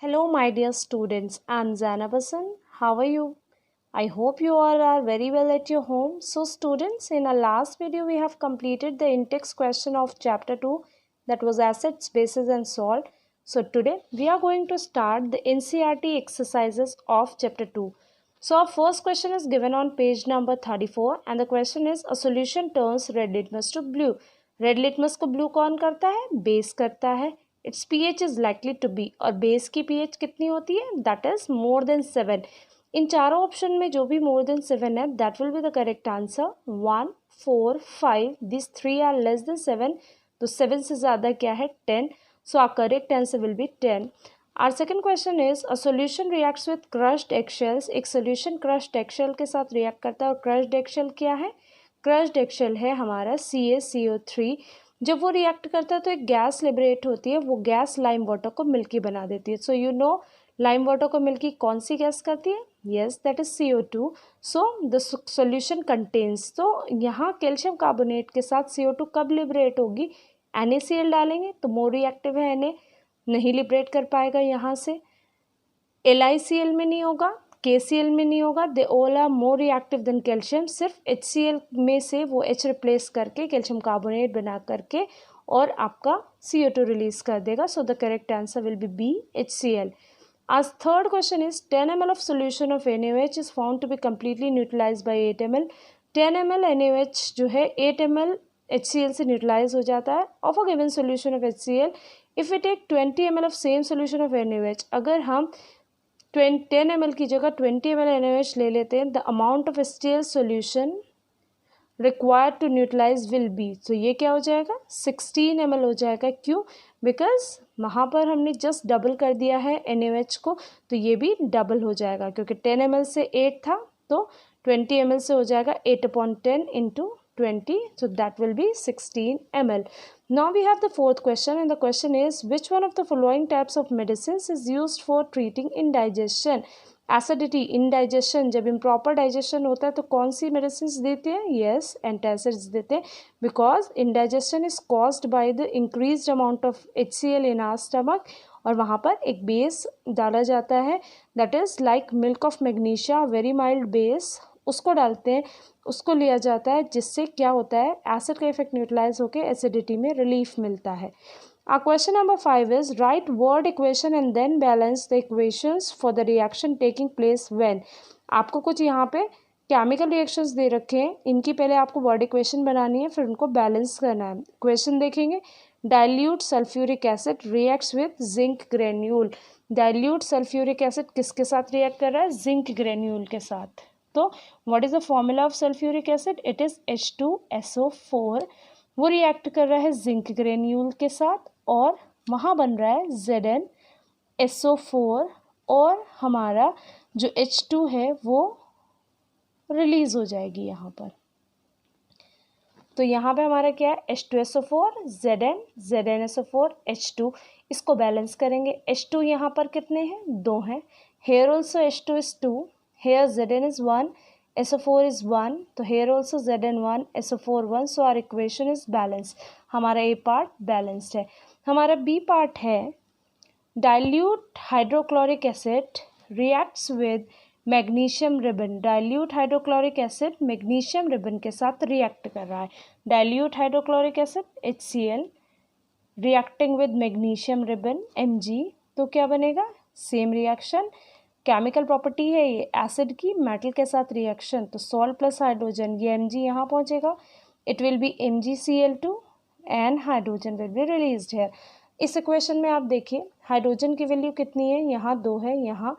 Hello, my dear students. I'm Zainab Hassan. How are you? I hope you all are very well at your home. So, students, in our last video, we have completed the in-text question of chapter 2, that was Acids, Bases, and Salt. So, today we are going to start the NCERT exercises of chapter 2. So, our first question is given on page number 34, and the question is: a solution turns red litmus to blue. Red litmus को blue कौन करता है? Base करता है. It's pH is likely to be, और base की pH कितनी होती है? That is more than 7. इन चारों ऑप्शन में जो भी मोर देन 7 है, that will be the correct answer. 1, 4, 5, this 3 are less than 7, तो 7 से ज़्यादा क्या है? 10. So are correct answer will B 10. Our second question is: a solution reacts with crushed eggshells. एक सोल्यूशन क्रश्ड एगशेल के साथ react करता है, और क्रश्ड एगशेल क्या है? क्रश्ड एगशेल है हमारा CaCO3. जब वो रिएक्ट करता है तो एक गैस लिबरेट होती है, वो गैस लाइम वाटर को मिल्की बना देती है. So you know lime water को मिल्की कौन सी गैस करती है? Yes, that is CO2. So the solution contains, तो यहाँ कैल्शियम कार्बोनेट के साथ CO2 कब लिबरेट होगी? NaCl डालेंगे तो मोर रिएक्टिव है, Na नहीं लिबरेट कर पाएगा यहाँ से. LiCl में नहीं होगा, KCl में नहीं होगा. They all are more reactive than calcium. सिर्फ HCl में से वो H रिप्लेस करके कैल्शियम कार्बोनेट बना करके और आपका CO2 रिलीज कर देगा. So the correct answer will be B, HCl. As third question is 10 ml of solution of NaOH is found to be completely neutralized by 8 ml. 10 ml NaOH जो है 8 ml HCl से neutralise हो जाता है of a given solution of HCl. If we take 20 ml of same solution of NaOH, अगर हम 10 ml की जगह 20 ml NaOH ले लेते हैं, the amount of HCl solution required to neutralize will be. तो ये क्या हो जाएगा? 16 ml हो जाएगा. क्यों? बिकॉज वहाँ पर हमने जस्ट डबल कर दिया है NaOH को, तो ये भी डबल हो जाएगा. क्योंकि 10 ml से 8 था, तो 20 ml से हो जाएगा 8/10 into 20, so that will be 16 ml. Now we have the fourth question, and the question is: which one of the following types of medicines is used for treating indigestion? Acidity, indigestion, जब improper digestion होता है तो कौन सी medicines देते हैं? Yes, antacids देते हैं, because indigestion is caused by the increased amount of HCl in our stomach. और वहाँ पर एक बेस डाला जाता है, that is like milk of magnesia, very mild base, उसको डालते हैं, उसको लिया जाता है, जिससे क्या होता है? एसिड का इफेक्ट न्यूट्रलाइज होकर एसिडिटी में रिलीफ मिलता है. Our question number 5 is: write word equation and then balance the equations for the reaction taking place when. आपको कुछ यहाँ पे केमिकल रिएक्शंस दे रखे हैं, इनकी पहले आपको वर्ड इक्वेशन बनानी है, फिर उनको बैलेंस करना है. क्वेश्चन देखेंगे: dilute sulphuric acid reacts with zinc granule. Dilute sulphuric acid किसके साथ रिएक्ट कर रहा है? जिंक ग्रेन्यूल के साथ. तो what is the formula of sulphuric acid? It is H2SO4. वो रिएक्ट कर रहा है जिंक ग्रेन्यूल के साथ, और वहाँ बन रहा है ZnSO4, और हमारा जो H2 है वो रिलीज हो जाएगी यहाँ पर. तो यहाँ पे हमारा क्या है? H2SO4, ZnSO4, H2. इसको बैलेंस करेंगे. H2 यहाँ पर कितने हैं? 2 हैं. Here also H2 is 2. Here Zn is 1, SO4 is 1, तो here also Zn1, SO4 1. So our equation is balanced. हमारा A पार्ट बैलेंस्ड है. हमारा B पार्ट है: dilute hydrochloric acid reacts with magnesium ribbon. Dilute hydrochloric acid magnesium ribbon के साथ react कर रहा है. Dilute hydrochloric acid HCl reacting with magnesium ribbon Mg, तो क्या बनेगा? Same reaction. केमिकल प्रॉपर्टी है ये एसिड की मेटल के साथ रिएक्शन, तो सॉल्ट प्लस हाइड्रोजन, ये Mg यहाँ पहुँचेगा. It will be MgCl2 and hydrogen will be released है. इस इक्वेशन में आप देखिए हाइड्रोजन की वैल्यू कितनी है? यहाँ 2 है, यहाँ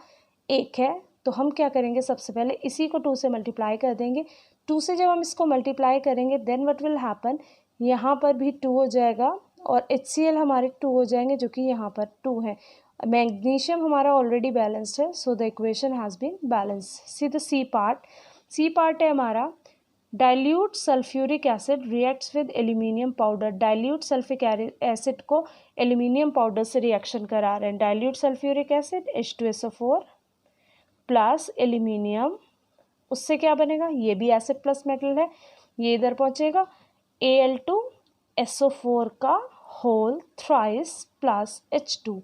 1 है. तो हम क्या करेंगे? सबसे पहले इसी को 2 से मल्टीप्लाई कर देंगे. 2 से जब हम इसको मल्टीप्लाई करेंगे, देन व्हाट विल हैपन? यहाँ पर भी 2 हो जाएगा, और HCl हमारे 2 हो जाएंगे, जो कि यहाँ पर 2 है. मैग्नीशियम हमारा ऑलरेडी बैलेंस्ड है, so the equation has been balance. See the C part. C part है हमारा: dilute sulphuric acid reacts with aluminium powder. Dilute sulphuric acid को एल्यूमिनियम पाउडर से रिएक्शन करा रहे हैं. Dilute sulphuric acid H2SO4 plus aluminium, उससे क्या बनेगा? ये भी एसिड प्लस मेटल है, ये इधर पहुँचेगा. Al2SO4 का होल थ्राइस प्लस H2.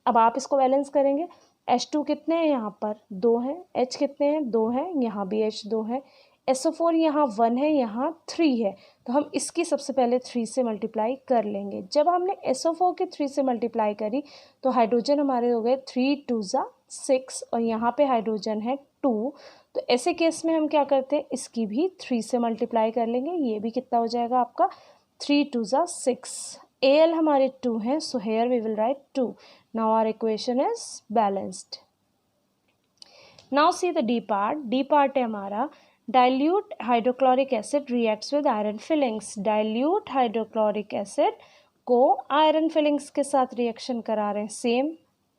अब आप इसको बैलेंस करेंगे, H2 कितने हैं यहाँ पर 2 हैं, H कितने हैं 2 हैं, यहाँ भी H 2 है, SO4 यहाँ 1 है, यहाँ 3 है, तो हम इसकी सबसे पहले 3 से मल्टीप्लाई कर लेंगे। जब हमने SO4 के 3 से मल्टीप्लाई करी तो हाइड्रोजन हमारे हो गए 3 2 6 और यहाँ पे हाइड्रोजन है 2। तो ऐसे केस में हम क्या करते हैं, इसकी भी 3 से मल्टीप्लाई कर लेंगे। ये भी कितना हो जाएगा आपका 3 2 6। Al हमारे 2 हैं, so here we will write 2। Now our equation is balanced. Now see the D part. D part है हमारा dilute hydrochloric acid reacts with iron filings. Dilute hydrochloric acid को आयरन फिलिंग्स के साथ रिएक्शन करा रहे हैं। Same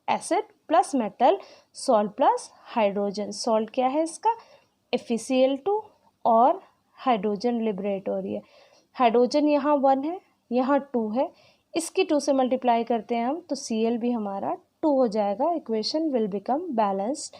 acid plus metal, salt plus hydrogen. Salt क्या है इसका, FeCl2 और हाइड्रोजन लिबरेट हो रही है। हाइड्रोजन यहाँ 1 है, यहाँ 2 है, इसकी 2 से मल्टीप्लाई करते हैं हम तो Cl भी हमारा 2 हो जाएगा। Equation will become balanced.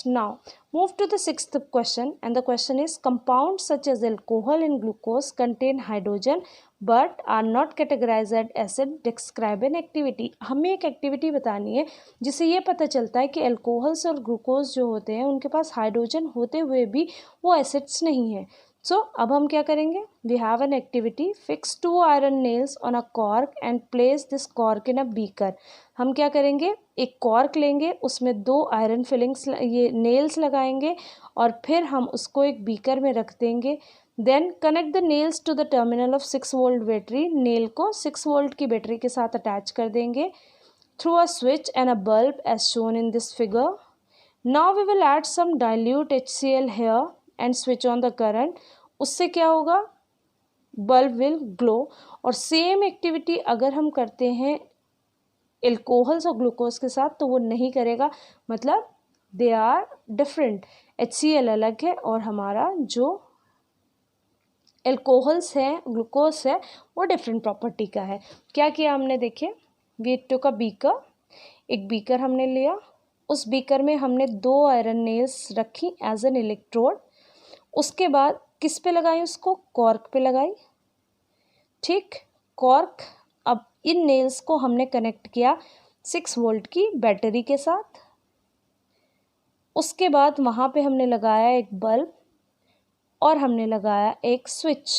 Now move to the sixth question, and the question is compounds such as alcohol and glucose contain hydrogen but are not categorized as acid. Describe an activity. हमें एक activity बतानी है जिससे ये पता चलता है कि अल्कोहल्स और ग्लूकोज जो होते हैं उनके पास हाइड्रोजन होते हुए भी वो एसिड्स नहीं है। सो अब हम क्या करेंगे, we have an activity, fix 2 iron nails on a cork and place this cork in a beaker. हम क्या करेंगे, एक कॉर्क लेंगे, उसमें 2 आयरन फिलिंग्स ये नेल्स लगाएंगे और फिर हम उसको एक बीकर में रख देंगे। Then connect the nails to the terminal of 6 volt battery. Nail को 6 वोल्ट की बैटरी के साथ अटैच कर देंगे through a switch and a bulb as shown in this figure. Now we will add some dilute HCl here and switch on the current. उससे क्या होगा, bulb will glow. और सेम एक्टिविटी अगर हम करते हैं एल्कोहल्स और ग्लूकोज के साथ तो वो नहीं करेगा, मतलब दे आर डिफरेंट। HCl अलग है और हमारा जो एल्कोहल्स है ग्लूकोज है वो डिफरेंट प्रॉपर्टी का है। क्या किया हमने, देखिए, वी टुक अ बीकर, एक बीकर हमने लिया, उस बीकर में हमने 2 आयरन नेल्स रखी एज एन इलेक्ट्रोड। उसके बाद किस पे लगाई, उसको कॉर्क पे लगाई, ठीक, कॉर्क। अब इन नेल्स को हमने कनेक्ट किया 6 वोल्ट की बैटरी के साथ। उसके बाद वहाँ पे हमने लगाया एक बल्ब और हमने लगाया एक स्विच।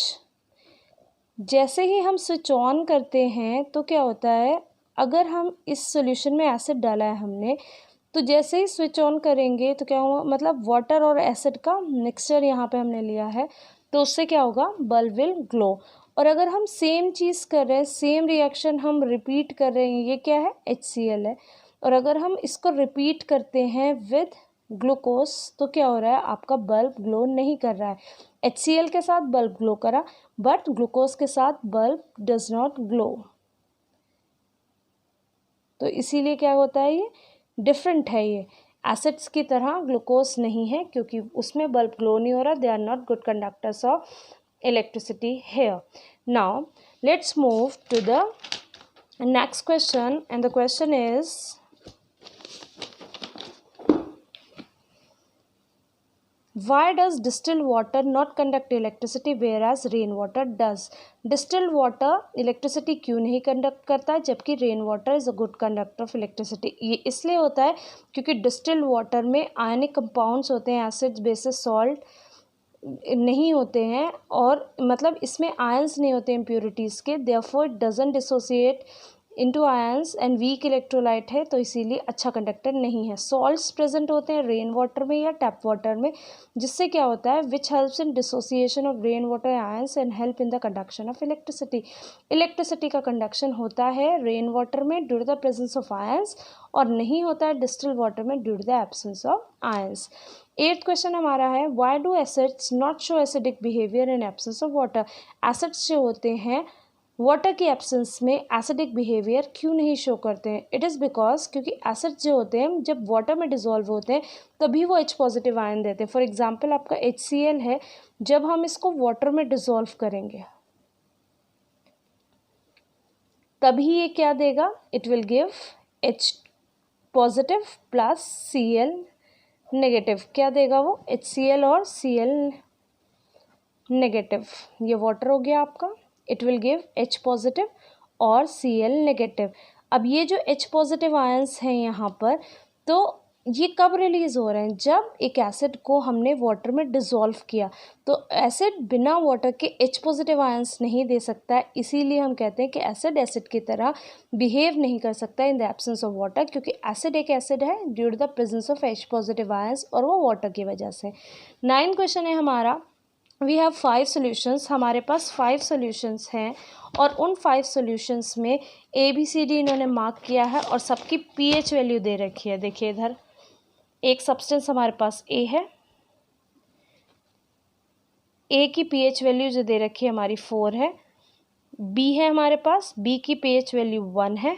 जैसे ही हम स्विच ऑन करते हैं तो क्या होता है, अगर हम इस सॉल्यूशन में एसिड डाला है हमने, तो जैसे ही स्विच ऑन करेंगे तो क्या होगा, मतलब वाटर और एसिड का मिक्सचर यहाँ पे हमने लिया है, तो उससे क्या होगा, बल्ब विल ग्लो। और अगर हम सेम चीज़ कर रहे हैं, सेम रिएक्शन हम रिपीट कर रहे हैं, ये क्या है, HCl है, और अगर हम इसको रिपीट करते हैं विद ग्लूकोज तो क्या हो रहा है, आपका बल्ब ग्लो नहीं कर रहा है। HCl के साथ बल्ब ग्लो करा बट ग्लूकोज के साथ बल्ब डज नॉट ग्लो। तो इसीलिए क्या होता है, ये डिफरेंट है, ये एसिड्स की तरह ग्लूकोज नहीं है क्योंकि उसमें बल्ब ग्लो नहीं हो रहा। They are not good conductors of electricity here. Now let's move to the next question and the question is why does distilled water not conduct electricity whereas rain water does? Distilled water electricity क्यों नहीं conduct करता है जबकि rain water is a good conductor of electricity? ये इसलिए होता है क्योंकि डिस्टिल्ड वाटर में आयनिक कंपाउंड्स होते हैं, एसिड्स बेसिस सॉल्ट नहीं होते हैं, और मतलब इसमें आयंस नहीं होते इम्प्योरिटीज़ के, therefore it doesn't dissociate into ions and weak electrolyte है, तो इसीलिए अच्छा कंडक्टर नहीं है। सॉल्ट्स प्रेजेंट होते हैं रेन वाटर में या टैप वाटर में, जिससे क्या होता है, which helps in dissociation of rain water ions and help in the conduction of electricity. Electricity का कंडक्शन होता है रेन वाटर में due to the presence of ions और नहीं होता है डिस्टिल्ड वाटर में due to the absence of ions. 8th question हमारा है, why do acids not show acidic behaviour in absence of water? Acids जो होते हैं वाटर की एब्सेंस में एसिडिक बिहेवियर क्यों नहीं शो करते हैं? इट इज़ बिकॉज क्योंकि एसिड्स जो होते हैं जब वाटर में डिजोल्व होते हैं तभी वो H पॉजिटिव आयन देते हैं। फॉर एग्जांपल आपका HCl है, जब हम इसको वाटर में डिजोल्व करेंगे तभी ये क्या देगा, it will give H positive plus Cl negative. क्या देगा वो, HCl और Cl नेगेटिव। ये वाटर हो गया आपका, it will give H positive और Cl नेगेटिव। अब ये जो H पॉजिटिव आयंस हैं यहाँ पर, तो ये कब रिलीज़ हो रहे हैं? जब एक एसिड को हमने वाटर में डिज़ोल्व किया। तो एसिड बिना वाटर के H पॉजिटिव आयंस नहीं दे सकता है, इसीलिए हम कहते हैं कि एसिड एसिड की तरह बिहेव नहीं कर सकता in the absence of water, क्योंकि एसिड एक एसिड है due to the presence of H positive ions, और वो वाटर की वजह से। 9 क्वेश्चन है हमारा। वी हैव 5 सॉल्यूशंस, हमारे पास 5 सॉल्यूशंस हैं, और उन 5 सॉल्यूशंस में ABCD इन्होंने मार्क किया है और सबकी pH वैल्यू दे रखी है। देखिए इधर एक सब्सटेंस हमारे पास A है, A की pH वैल्यू जो दे रखी है हमारी 4 है। B है हमारे पास, B की pH वैल्यू 1 है।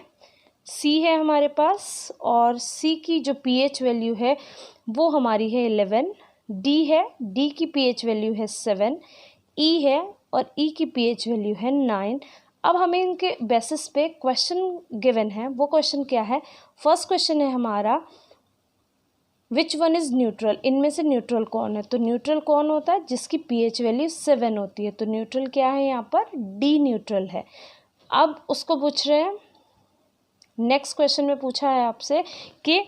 C है हमारे पास, और C की जो pH वैल्यू है वो हमारी है 11। D है, D की pH वैल्यू है 7। E है, और E की pH वैल्यू है 9। अब हमें इनके बेसिस पे क्वेश्चन गिवन है। वो क्वेश्चन क्या है? फर्स्ट क्वेश्चन है हमारा, विच वन इज़ न्यूट्रल? इनमें से न्यूट्रल कौन है? तो न्यूट्रल कौन होता है? जिसकी pH वैल्यू 7 होती है। तो न्यूट्रल क्या है यहाँ पर? डी न्यूट्रल है। अब उसको पूछ रहे हैं, नेक्स्ट क्वेश्चन में पूछा है आपसे कि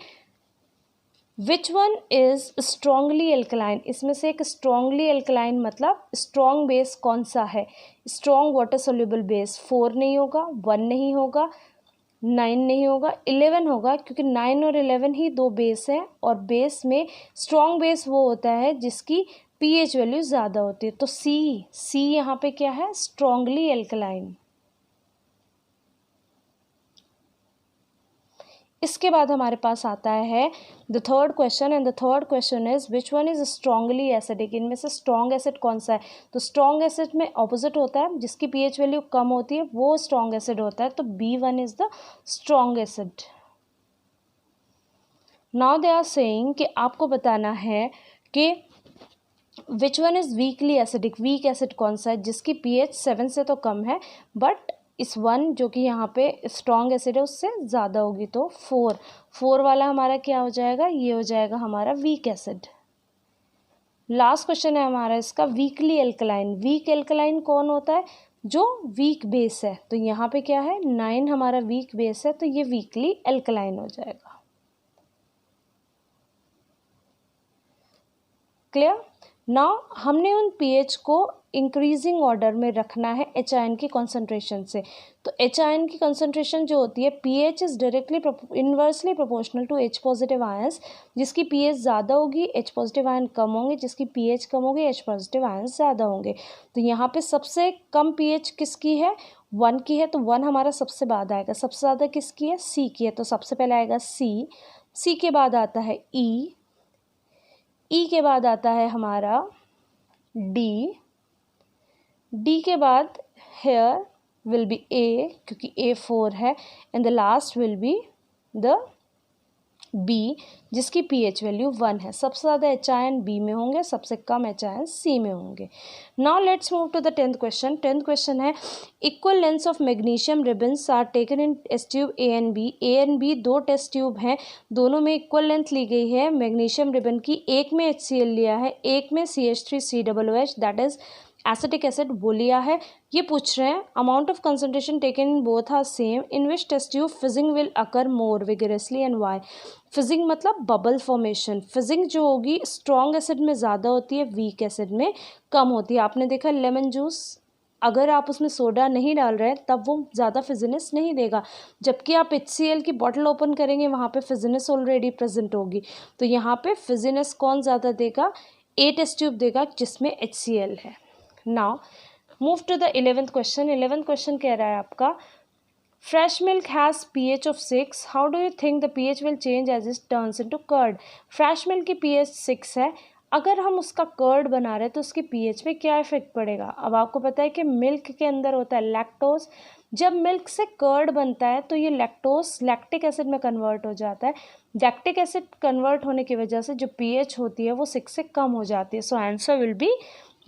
which one is strongly alkaline? इसमें से एक स्ट्रॉन्गली एल्कलाइन मतलब स्ट्रॉन्ग बेस कौन सा है? स्ट्रॉन्ग वाटर सोल्यूबल बेस 4 नहीं होगा, 1 नहीं होगा, 9 नहीं होगा, 11 होगा, क्योंकि 9 और 11 ही दो बेस हैं, और बेस में स्ट्रॉन्ग बेस वो होता है जिसकी pH वैल्यू ज़्यादा होती है। तो सी यहाँ पे क्या है? Strongly alkaline. इसके बाद हमारे पास आता है the third question, and the third question is which one is strongly acidic? इनमें से स्ट्रॉन्ग एसिड कौन सा है? तो स्ट्रॉन्ग एसिड में ऑपोजिट होता है, जिसकी pH वैल्यू कम होती है वो स्ट्रॉन्ग एसिड होता है। तो B1 is the strong acid. Now they are saying कि आपको बताना है कि which one is weakly acidic? Weak acid कौन सा है जिसकी pH 7 से तो कम है, बट इस 1 जो कि यहाँ पे स्ट्रॉन्ग एसिड है उससे ज़्यादा होगी। तो 4 वाला हमारा क्या हो जाएगा? ये हो जाएगा हमारा वीक एसिड। लास्ट क्वेश्चन है हमारा इसका, वीकली एल्कलाइन। वीक एल्कलाइन कौन होता है? जो वीक बेस है। तो यहाँ पे क्या है? 9 हमारा वीक बेस है, तो ये वीकली एल्कलाइन हो जाएगा। क्लियर? नाउ हमने उन pH को इंक्रीजिंग ऑर्डर में रखना है H आयन की कॉन्सेंट्रेशन से। तो H आयन की कॉन्सेंट्रेशन जो होती है, pH is directly inversely proportional to H positive ions. जिसकी pH ज़्यादा होगी H पॉजिटिव आयन कम होंगे, जिसकी pH कम होगी H पॉजिटिव आयन ज़्यादा होंगे। तो यहाँ पे सबसे कम pH किसकी है? 1 की है, तो 1 हमारा सबसे बाद आएगा। सबसे ज़्यादा किसकी है? C की है, तो सबसे पहले आएगा C के बाद आता है E के बाद आता है हमारा D के बाद हेयर विल बी A, क्योंकि A 4 है, and the last will be the B, जिसकी pH वैल्यू 1 है। सबसे ज़्यादा H आयन B में होंगे, सबसे कम H आयन C में होंगे। Now let's move to the 10th question. 10th question है, equal lengths of magnesium ribbons are taken in test tube A and B। दो टेस्ट ट्यूब हैं, दोनों में इक्वल लेंथ ली गई है मैग्नीशियम रिबन की। एक में HCl लिया है, एक में CH3COOH that is acetic acid वो लिया है। ये पूछ रहे हैं amount of concentration taken in both are same, in which test tube fizzing will occur more vigorously and why? Fizzing मतलब बबल फॉर्मेशन। फिजिंग जो होगी स्ट्रॉन्ग एसिड में ज़्यादा होती है, वीक एसिड में कम होती है। आपने देखा लेमन जूस, अगर आप उसमें सोडा नहीं डाल रहे हैं तब वो ज़्यादा फिजिनेस नहीं देगा, जबकि आप HCl की बॉटल ओपन करेंगे वहाँ पे फिजिनेस ऑलरेडी प्रेजेंट होगी। तो यहाँ पे फिजिनेस कौन ज़्यादा देगा? A टेस्ट ट्यूब देगा जिसमें HCl है। Now move to the 11th question. 11th question कह रहा है आपका, fresh milk has pH of 6, how do you think the pH will change as it turns into curd? Fresh milk की pH 6 है, अगर हम उसका कर्ड बना रहे हैं तो उसकी pH पे क्या इफेक्ट पड़ेगा? अब आपको पता है कि मिल्क के अंदर होता है लैक्टोज। जब मिल्क से कर्ड बनता है तो ये लैक्टोज लैक्टिक एसिड में कन्वर्ट हो जाता है। लैक्टिक एसिड कन्वर्ट होने की वजह से जो pH होती है वो 6 से कम हो जाती है। So answer will be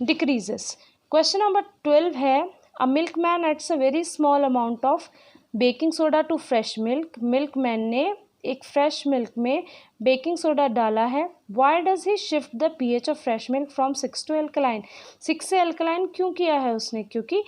decreases. Question number 12 है, a milkman adds a very small amount of baking soda to fresh milk. Milkman ने एक फ्रेश मिल्क में बेकिंग सोडा डाला है। Why does he shift the pH of fresh milk from 6 to alkaline? 6 से alkaline क्यों किया है उसने? क्योंकि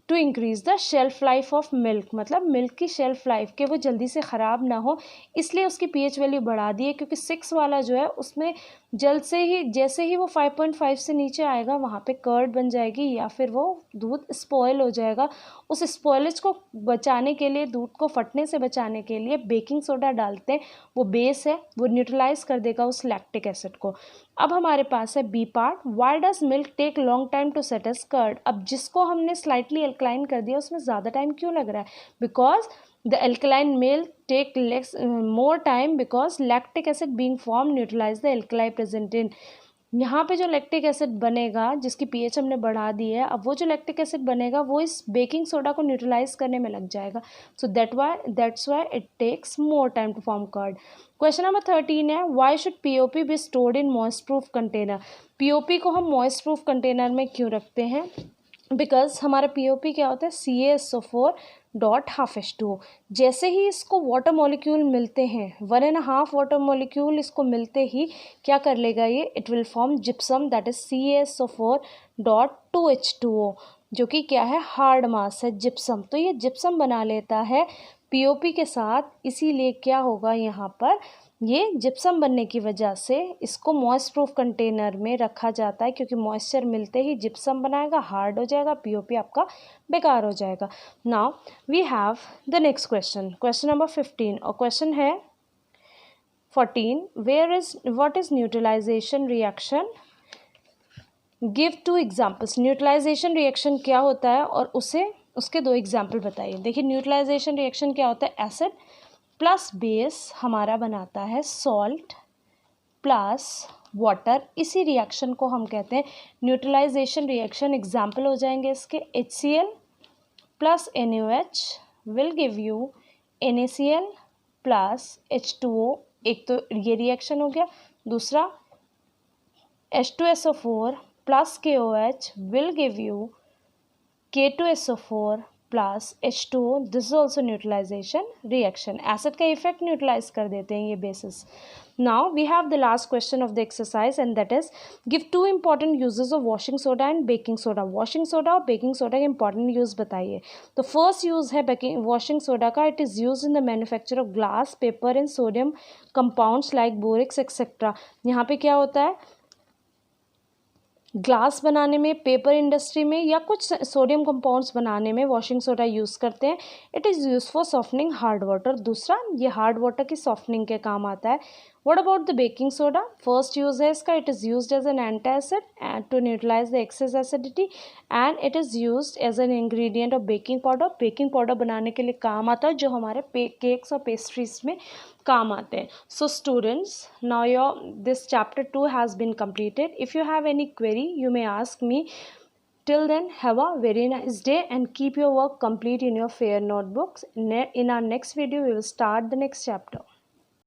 to increase the shelf life of milk, मतलब मिल्क की शेल्फ लाइफ के वो जल्दी से ख़राब ना हो, इसलिए उसकी pH वैल्यू बढ़ा दी है, क्योंकि 6 वाला जो है उसमें जल्द से ही जैसे ही वो 5.5 से नीचे आएगा वहाँ पे कर्ड बन जाएगी या फिर वो दूध स्पॉयल हो जाएगा। उस स्पॉयलेज को बचाने के लिए, दूध को फटने से बचाने के लिए बेकिंग सोडा डालते हैं, वो बेस है, वो न्यूट्रलाइज कर देगा उस लैक्टिक एसिड को। अब हमारे पास है B part, why does milk take long time to set as curd. अब जिसको हमने स्लाइटली एल्कलाइन कर दिया उसमें ज़्यादा टाइम क्यों लग रहा है, because the alkaline milk take less more time because lactic acid being formed neutralize the alkali present in। यहाँ पे जो लैक्टिक एसिड बनेगा जिसकी pH हमने बढ़ा दी है, अब वो जो लैक्टिक एसिड बनेगा वो इस बेकिंग सोडा को न्यूट्रलाइज करने में लग जाएगा, so that's why it takes more time to form curd. Question number 13 है, why should POP be stored in moist proof container. POP को हम मॉइस्ट प्रूफ कंटेनर में क्यों रखते हैं, बिकॉज हमारा पीओपी क्या होता है CaSO4.12H2O। जैसे ही इसको वाटर मॉलिक्यूल मिलते हैं, 1.5 वाटर मॉलिक्यूल इसको मिलते ही क्या कर लेगा ये, it will form gypsum, that is CaSO4.2H2O, जो कि क्या है, हार्ड मास है जिप्सम। तो ये जिप्सम बना लेता है पीओपी के साथ, इसीलिए क्या होगा यहाँ पर, ये जिप्सम बनने की वजह से इसको मॉइस्ट प्रूफ कंटेनर में रखा जाता है, क्योंकि मॉइस्चर मिलते ही जिप्सम बनाएगा, हार्ड हो जाएगा, पीओपी आपका बेकार हो जाएगा। Now we have the next question, question number 15, और क्वेश्चन है 14, what is neutralisation reaction, give 2 examples. Neutralisation reaction क्या होता है और उसके 2 एग्जाम्पल बताइए। देखिए न्यूट्रलाइजेशन रिएक्शन क्या होता है, एसिड प्लस बेस हमारा बनाता है सॉल्ट प्लस वाटर, इसी रिएक्शन को हम कहते हैं न्यूट्रलाइजेशन रिएक्शन। एग्जाम्पल हो जाएंगे इसके, HCl plus NaOH will give you NaCl plus H2O, एक तो ये रिएक्शन हो गया। दूसरा H2SO4 plus KOH will give you K2SO4 plus H2O, this is also neutralisation reaction. Acid का इफेक्ट न्यूट्रलाइज कर देते हैं ये bases. Now we have the last question of the exercise and that is give 2 important uses of washing soda and baking soda. Washing soda और baking soda के important use बताइए। तो first use है washing soda का, it is use in the manufacture of glass, paper and sodium compounds like borax etcetera. यहाँ पे क्या होता है, ग्लास बनाने में, पेपर इंडस्ट्री में या कुछ सोडियम कंपाउंड्स बनाने में वॉशिंग सोडा यूज़ करते हैं। It is use for softening hard water. दूसरा, ये हार्ड वाटर की सॉफ्टनिंग के काम आता है। What about the baking soda, first use है इसका, it is used as an antacid and to neutralise the excess acidity and it is used as an ingredient of baking powder. Baking powder बनाने के लिए काम आता है, जो हमारे केक्स और पेस्ट्रीज में काम आते हैं। So students, now this chapter 2 has been completed. If you have any query, you may ask me. Till then, have a very nice day and keep your work complete in your fair notebooks. In our next video, we will start the next chapter.